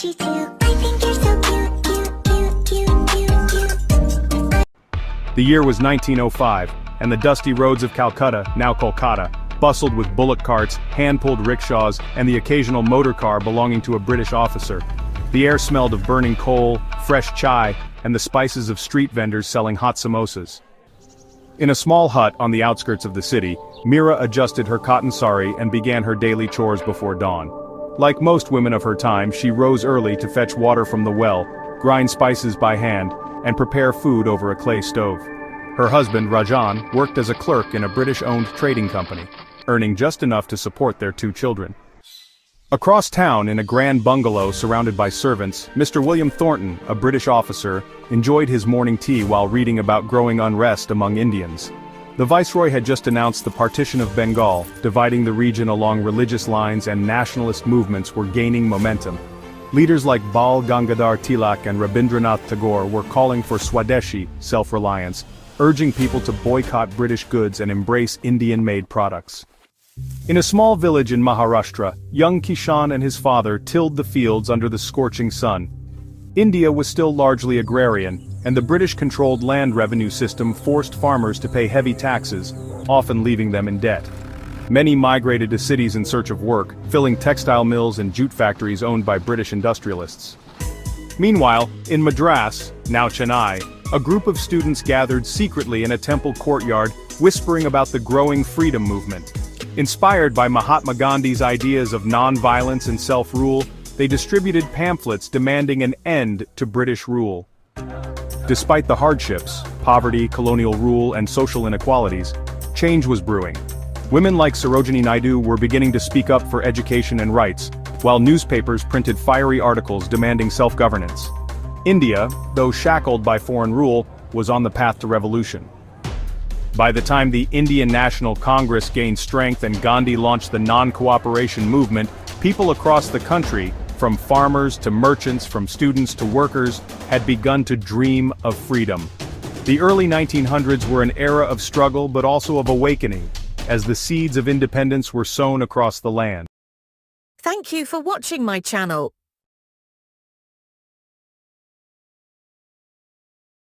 you too. I think you're so cute. The year was 1905, and the dusty roads of Calcutta, now Kolkata, bustled with bullock carts, hand-pulled rickshaws, and the occasional motor car belonging to a British officer. The air smelled of burning coal, fresh chai, and the spices of street vendors selling hot samosas. In a small hut on the outskirts of the city, Meera adjusted her cotton saree and began her daily chores before dawn. Like most women of her time, she rose early to fetch water from the well, grind spices by hand, and prepare food over a clay stove. Her husband, Rajan, worked as a clerk in a British-owned trading company, earning just enough to support their 2 children. Across town, in a grand bungalow surrounded by servants, Mr. William Thornton, a British officer, enjoyed his morning tea while reading about growing unrest among Indians. The Viceroy had just announced the Partition of Bengal, dividing the region along religious lines, and nationalist movements were gaining momentum. Leaders like Gangadhar, Tilak and Rabindranath Tagore were calling for Swadeshi, self-reliance, urging people to boycott British goods and embrace Indian-made products. In a small village in Maharashtra, young Kishan and his father tilled the fields under the scorching sun. India was still largely agrarian, and the British-controlled land revenue system forced farmers to pay heavy taxes, often leaving them in debt. Many migrated to cities in search of work, filling textile mills and jute factories owned by British industrialists. Meanwhile, in Madras, now Chennai, a group of students gathered secretly in a temple courtyard, whispering about the growing freedom movement. Inspired by Mahatma Gandhi's ideas of non-violence and self-rule, they distributed pamphlets demanding an end to British rule. Despite the hardships, poverty, colonial rule, and social inequalities, change was brewing. Women like Sarojini Naidu were beginning to speak up for education and rights, while newspapers printed fiery articles demanding self-governance. India, though shackled by foreign rule, was on the path to revolution. By the time the Indian National Congress gained strength and Gandhi launched the non-cooperation movement, people across the country, from farmers to merchants, from students to workers, had begun to dream of freedom. The early 1900s were an era of struggle but also of awakening, as the seeds of independence were sown across the land. Thank you for watching my channel.